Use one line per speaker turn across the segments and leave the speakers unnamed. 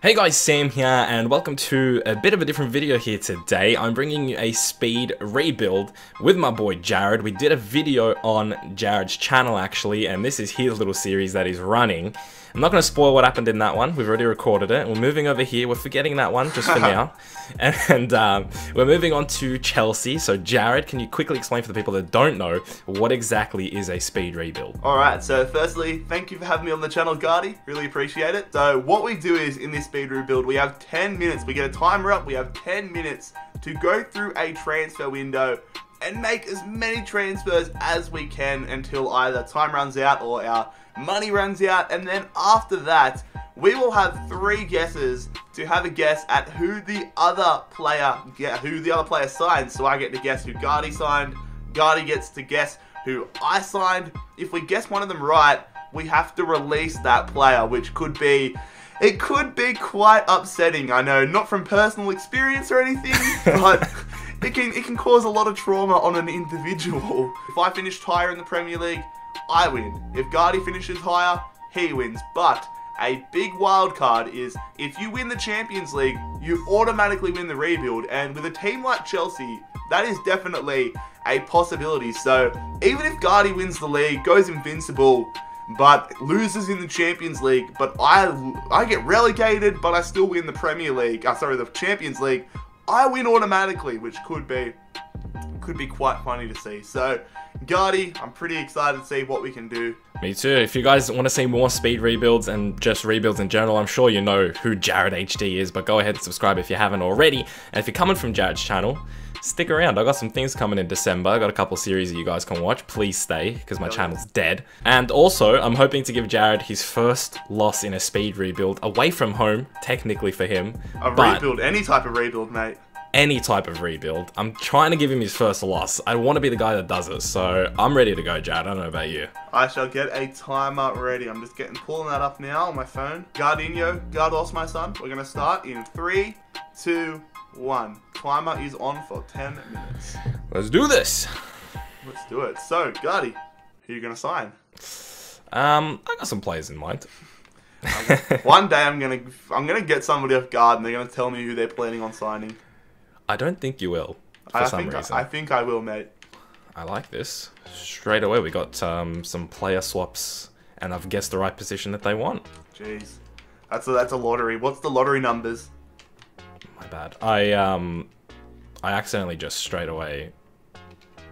Hey guys, Sam here, and welcome to a bit of a different video here today. I'm bringing you a speed rebuild with my boy Jared. We did a video on Jared's channel actually, and this is his little series that he's running. I'm not going to spoil what happened in that one. We've already recorded it. We're moving over here. We're forgetting that one just for now. And we're moving on to Chelsea. So Jared, can you quickly explain for the people that don't know what exactly is a speed rebuild?
Alright, so firstly, thank you for having me on the channel, Guardy. Really appreciate it. So what we do is, in this speed rebuild, we have 10 minutes. We get a timer up. We have 10 minutes to go through a transfer window and make as many transfers as we can until either time runs out or our money runs out. And then after that, we will have 3 guesses to have a guess at who the other player signed. So I get to guess who Guardy signed. Guardy gets to guess who I signed. If we guess one of them right, we have to release that player, which could be quite upsetting. I know, not from personal experience or anything, but it can cause a lot of trauma on an individual. If I finish higher in the Premier League, I win. If Guardy finishes higher, he wins. But a big wild card is if you win the Champions League, you automatically win the rebuild. And with a team like Chelsea, that is definitely a possibility. So even if Guardy wins the league, goes invincible, but loses in the Champions League, but I get relegated, but I still win the Premier League, the Champions League, I win automatically, which could be quite funny to see. So, Guardy, I'm pretty excited to see what we can do.
Me too. If you guys want to see more speed rebuilds and just rebuilds in general, I'm sure you know who JarradHD is, but go ahead and subscribe if you haven't already. And if you're coming from Jared's channel, stick around. I got some things coming in December. I got a couple series that you guys can watch. Please stay, because my channel's dead. And also, I'm hoping to give Jared his first loss in a speed rebuild away from home, technically for him.
Rebuild, any type of rebuild, mate.
Any type of rebuild. I'm trying to give him his first loss. I want to be the guy that does it, so I'm ready to go, Jared. I don't know about you.
I shall get a timer ready. I'm just pulling that up now on my phone. Gardinho, Gardos, my son. We're going to start in 3, 2, 1. Timer is on for 10 minutes.
Let's do this.
Let's do it. So, Gardy, who are you going to sign?
I got some players in mind.
One day I'm gonna get somebody off guard and they're gonna tell me who they're planning on signing.
I don't think you will, for some reason.
I think I will, mate.
I like this. Straight away, we got some player swaps, and I've guessed the right position that they want.
Jeez, that's a lottery. What's the lottery numbers?
My bad. I accidentally just straight away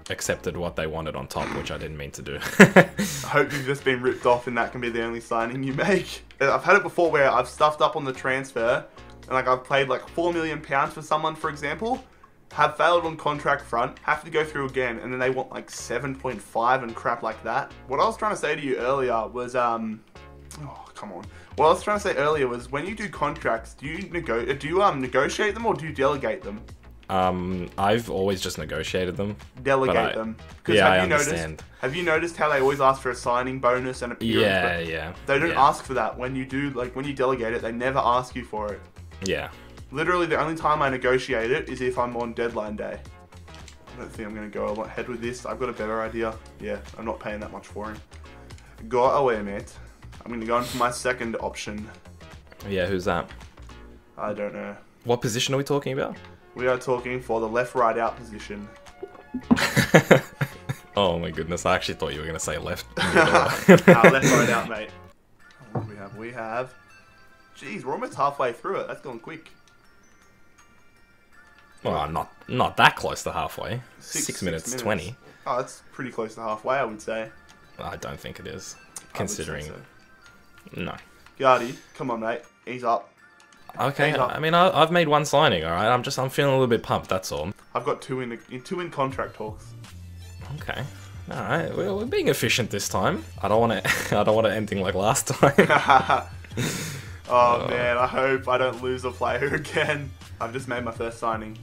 accepted what they wanted on top, which I didn't mean to do.
I hope you've just been ripped off and that can be the only signing you make. I've had it before where I've stuffed up on the transfer and like I've paid like £4 million for someone, for example, have failed on contract front, have to go through again, and then they want like 7.5 and crap like that. What I was trying to say to you earlier was oh come on. What I was trying to say earlier was when you do contracts, do you negotiate them or do you delegate them?
I've always just negotiated them.
Delegate them.
Yeah, I understand.
Have you noticed how they always ask for a signing bonus and appearance?
Yeah.
They don't ask for that. When you do, like when you delegate it, they never ask you for it.
Yeah.
Literally, the only time I negotiate it is if I'm on deadline day. I don't think I'm going to go ahead with this. I've got a better idea. Yeah, I'm not paying that much for him. Go away, mate. I'm going to go in for my second option.
Yeah, who's that?
I don't know.
What position are we talking about?
We are talking for the left, right, out position.
Oh my goodness, I actually thought you were going to say left.
Left, right, out, mate. What do we have? We have... Jeez, we're almost halfway through it. That's going quick.
Well, not that close to halfway. 6 minutes 20.
Oh, that's pretty close to halfway, I would say.
I don't think it is, considering... No.
Guardy, come on, mate. Ease up.
Okay, I mean, I've made one signing, alright? I'm feeling a little bit pumped, that's all.
I've got two in contract talks.
Okay. Alright, we're being efficient this time. I don't want it ending like last time.
Oh man, I hope I don't lose a player again. I've just made my first signing.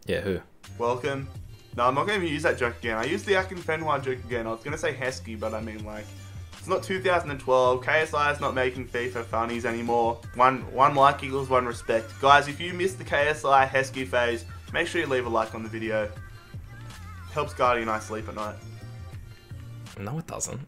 Yeah, who?
Welcome. No, I'm not going to use that joke again. I used the Akinfenwa joke again. I was going to say Heskey, but I mean like... It's not 2012. KSI is not making FIFA funnies anymore. One like equals one respect. Guys, if you missed the KSI Heskey phase, make sure you leave a like on the video. Helps Guardy and I sleep at night.
No, it doesn't.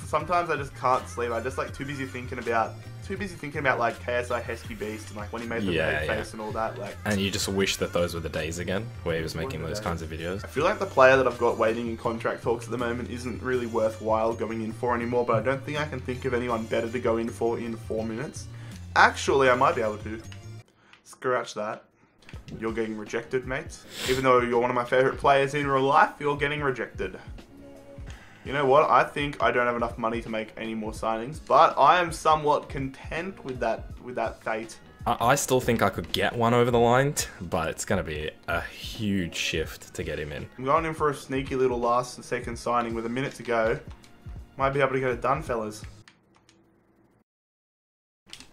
Sometimes I just can't sleep. I'm just like too busy thinking about too busy thinking about like KSI Hesky Beast and like when he made the red face and all that. Like,
and you just wish that those were the days again where he was making those kinds of videos.
I feel like the player that I've got waiting in contract talks at the moment isn't really worthwhile going in for anymore, but I don't think I can think of anyone better to go in for in 4 minutes. Actually, I might be able to. Scratch that. You're getting rejected, mate. Even though you're one of my favourite players in real life, you're getting rejected. You know what? I think I don't have enough money to make any more signings, but I am somewhat content with that fate.
I still think I could get one over the line, but it's going to be a huge shift to get him in.
I'm going in for a sneaky little last and second signing with a minute to go. Might be able to get it done, fellas.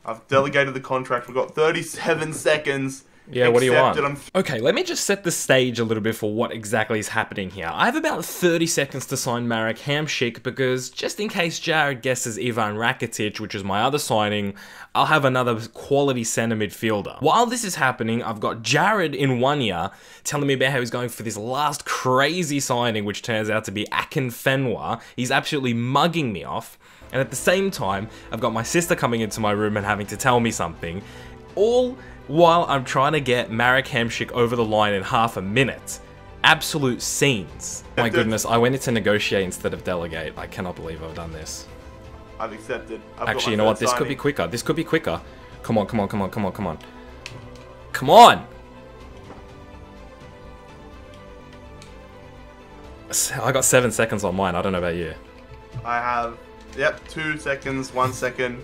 I've delegated the contract. We've got 37 seconds.
Yeah, what do you want? Okay, let me just set the stage a little bit for what exactly is happening here. I have about 30 seconds to sign Marek Hamšík because just in case Jared guesses Ivan Rakitic, which is my other signing, I'll have another quality center midfielder. While this is happening, I've got Jared in 1 year telling me about how he's going for this last crazy signing, which turns out to be Akinfenwa. He's absolutely mugging me off. And at the same time, I've got my sister coming into my room and having to tell me something. All while I'm trying to get Marek Hamšík over the line in half a minute. Absolute scenes. My goodness, I went into negotiate instead of delegate. I cannot believe I've done this.
I've accepted.
Actually, you know what? This could be quicker. This could be quicker. Come on, come on, come on, come on, come on. Come on! I got 7 seconds on mine. I don't know about you.
I have, yep, 2 seconds, 1 second.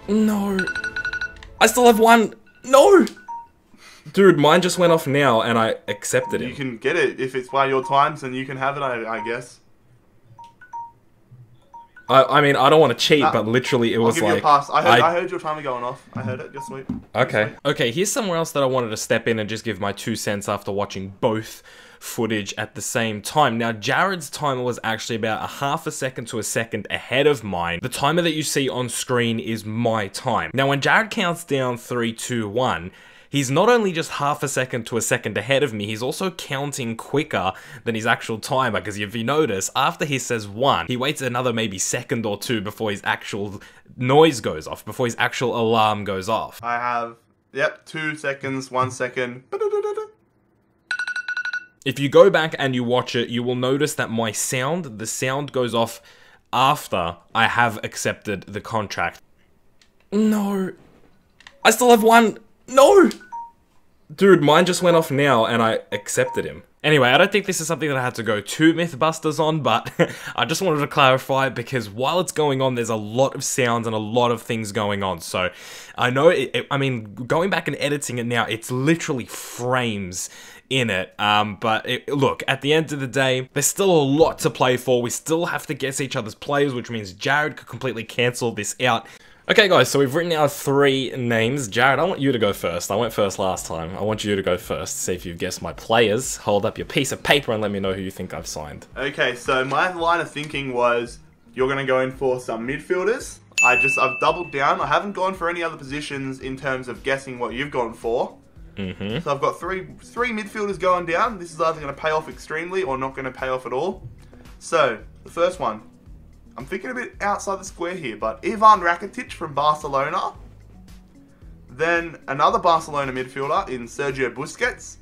No. I still have one. No! Dude, mine just went off now and I accepted it.
You can get it. If it's by your times, then you can have it, I guess.
I mean, I don't want to cheat, but literally it was
I'll give
like...
you a pass. I heard your timer going off. I heard it. You're sweet.
Okay. Okay, here's somewhere else that I wanted to step in and just give my 2 cents after watching both footage at the same time. Now, Jared's timer was actually about a half a second to a second ahead of mine. The timer that you see on screen is my time. Now, when Jared counts down 3, 2, 1, he's not only just half a second to a second ahead of me, he's also counting quicker than his actual timer, because if you notice, after he says 1, he waits another maybe second or 2 before his actual noise goes off, before his actual alarm goes off.
I have, yep, 2 seconds, 1 second.
If you go back and you watch it, you will notice that the sound goes off after I have accepted the contract. No. I still have one. No! Dude, mine just went off now and I accepted him. Anyway, I don't think this is something that I had to go too Mythbusters on, but I just wanted to clarify it because while it's going on, there's a lot of sounds and a lot of things going on. So I know, I mean, going back and editing it now, it's literally frames in it, but look, at the end of the day, there's still a lot to play for. We still have to guess each other's players, which means Jared could completely cancel this out. Okay guys, so we've written out 3 names. Jared, I want you to go first. I went first last time. I want you to go first, see if you've guessed my players. Hold up your piece of paper and let me know who you think I've signed.
Okay, so my line of thinking was, you're going to go in for some midfielders. I've doubled down. I haven't gone for any other positions in terms of guessing what you've gone for. So I've got three midfielders going down. This is either going to pay off extremely or not going to pay off at all. So, the first one. I'm thinking a bit outside the square here, but Ivan Rakitic from Barcelona. Then another Barcelona midfielder in Sergio Busquets.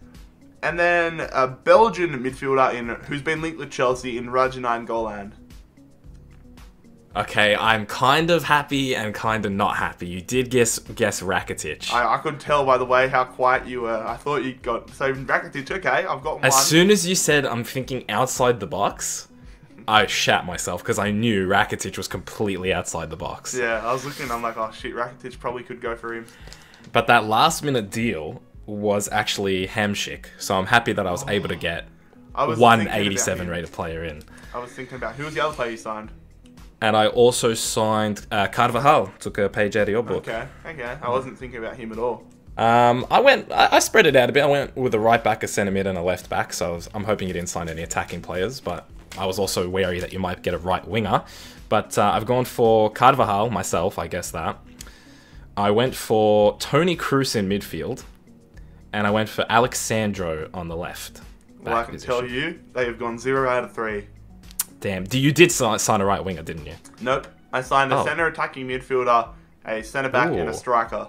And then a Belgian midfielder who's been linked with Chelsea in Rajan Golan.
Okay, I'm kind of happy and kind of not happy. You did guess Rakitic.
I could tell by the way how quiet you were. I thought you got... So, Rakitic, okay, I've got one.
As soon as you said I'm thinking outside the box, I shat myself because I knew Rakitic was completely outside the box.
Yeah, I was looking, I'm like, oh shit, Rakitic probably could go for him.
But that last minute deal was actually Hamšík, so I'm happy that I was able to get one 87 rated player in.
I was thinking about, who was the other player you signed?
And I also signed Carvajal, took a page out of your book.
Okay. I wasn't thinking about him at all.
I spread it out a bit. I went with a right back, a centre mid, and a left back, so I'm hoping you didn't sign any attacking players, but I was also wary that you might get a right winger. But I've gone for Carvajal myself, I guess that. I went for Toni Kroos in midfield, and I went for Alexandro on the left.
Well, I can tell you, they have gone 0 out of 3.
Damn. You did sign a right winger, didn't you?
Nope. I signed a centre attacking midfielder a centre back, and a
Ooh.
striker.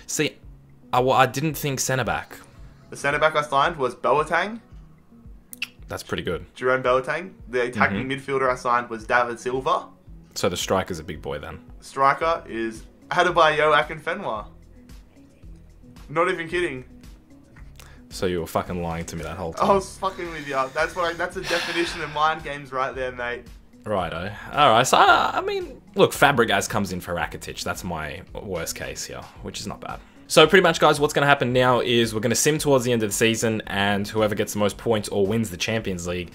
See, I didn't think centre back.
The centre back I signed was Boateng,
That's pretty good.
Jerome Boateng. The attacking midfielder I signed was David Silva.
So the striker's a big boy then.
Striker is Adebayo Akinfenwa. Not even kidding.
So you were fucking lying to me that whole time.
I was fucking with you. That's a definition of mind games right there, mate.
Righto. Alright, so I mean, look, Fabregas comes in for Rakitic. That's my worst case here, which is not bad. So pretty much, guys, what's going to happen now is we're going to sim towards the end of the season, and whoever gets the most points or wins the Champions League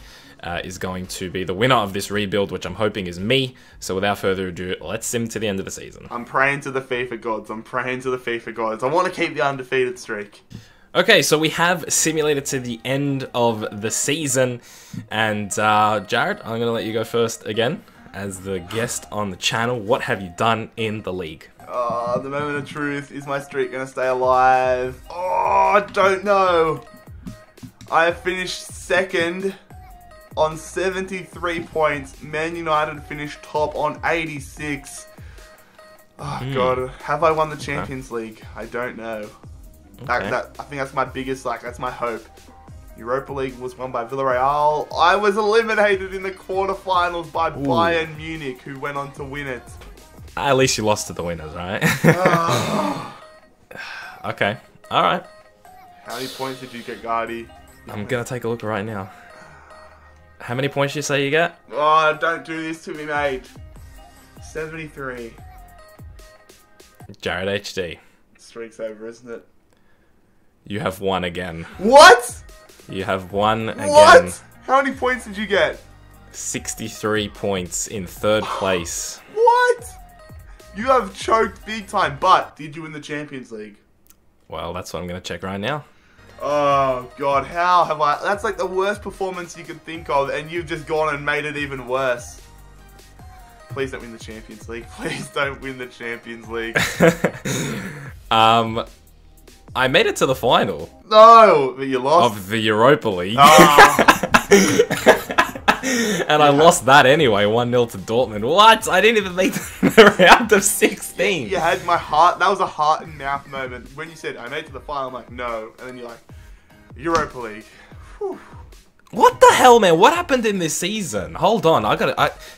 is going to be the winner of this rebuild, which I'm hoping is me. So without further ado, let's sim to the end of the season.
I'm praying to the FIFA gods. I'm praying to the FIFA gods. I want to keep the undefeated streak.
Okay, so we have simulated to the end of the season, and Jared, I'm going to let you go first again as the guest on the channel. What have you done in the league?
Oh, the moment of truth. Is my streak going to stay alive? Oh, I don't know. I have finished second on 73 points. Man United finished top on 86. Oh, God. Have I won the Champions League? I don't know.
Okay.
I think that's my biggest, that's my hope. Europa League was won by Villarreal. I was eliminated in the quarterfinals by Bayern Munich, who went on to win it.
At least you lost to the winners, right? Okay. Alright.
How many points did you get, Gardy?
I'm going to take a look right now. How many points did you say you get?
Oh, don't do this to me, mate. 73.
JarradHD.
Streak's over, isn't it?
You have won again.
What?
You have won again.
What? How many points did you get?
63 points in third place.
What? You have choked big time, but did you win the Champions League?
Well, that's what I'm going to check right now.
Oh, God, how have I... That's like the worst performance you could think of, and you've just gone and made it even worse. Please don't win the Champions League. Please don't win the Champions League.
I made it to the final.
No, but you lost.
Of the Europa League.
Oh.
And I lost that anyway, 1-0 to Dortmund. What? I didn't even make the round of 16.
You had my heart. That was a heart and mouth moment. When you said, I made it to the final, I'm like, no. And then you're like, Europa League. Whew.
What the hell, man? What happened in this season? Hold on.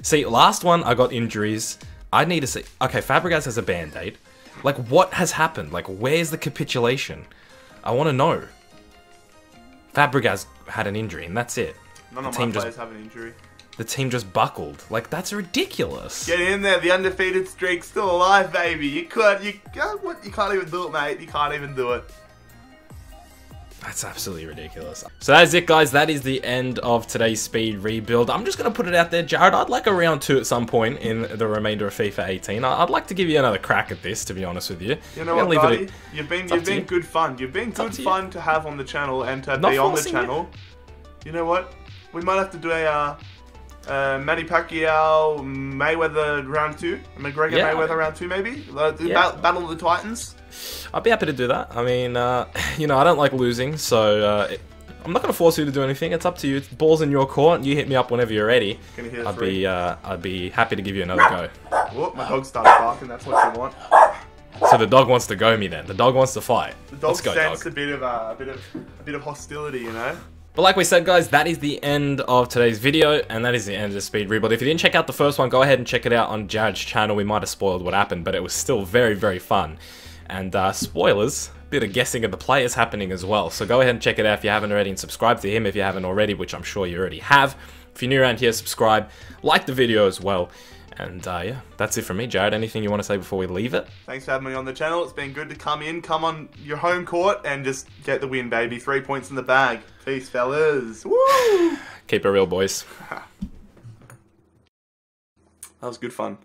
See, last one, I got injuries. I need to see. Okay, Fabregas has a band-aid. Like, what has happened? Like, where's the capitulation? I want to know. Fabregas had an injury, and that's it.
None of my players have an injury.
The team just buckled. Like, that's ridiculous.
Get in there. The undefeated streak's still alive, baby. You can't even do it, mate. You can't even do it.
That's absolutely ridiculous. So that's it, guys. That is the end of today's speed rebuild. I'm just going to put it out there, Jared. I'd like a round 2 at some point in the remainder of FIFA 18. I'd like to give you another crack at this, to be honest with you.
You know what, buddy? You've been good fun. You've been good fun to have on the channel and to be on the channel. You know what? We might have to do a Manny Pacquiao Mayweather round 2. McGregor Mayweather round 2, maybe? Battle of the Titans.
I'd be happy to do that. I mean, you know, I don't like losing, so I'm not going to force you to do anything. It's up to you. It's balls in your court. You hit me up whenever you're ready.
Can you hear
I'd be happy to give you another go.
Oh, my dog started barking. That's what you want.
So the dog wants to go me then. The dog wants to fight.
The dog
Let's go,
sensed
dog.
a bit of hostility, you know.
But like we said, guys, that is the end of today's video, and that is the end of the speed rebuild. If you didn't check out the first one, go ahead and check it out on Jared's channel. We might have spoiled what happened, but it was still very, very fun. And spoilers, a bit of guessing of the players happening as well. So go ahead and check it out if you haven't already, and subscribe to him if you haven't already, which I'm sure you already have. If you're new around here, subscribe, like the video as well. And yeah, that's it from me. Jared, anything you want to say before we leave it?
Thanks for having me on the channel. It's been good to come on your home court and just get the win, baby. 3 points in the bag. Peace, fellas. Woo!
Keep it real, boys.
That was good fun.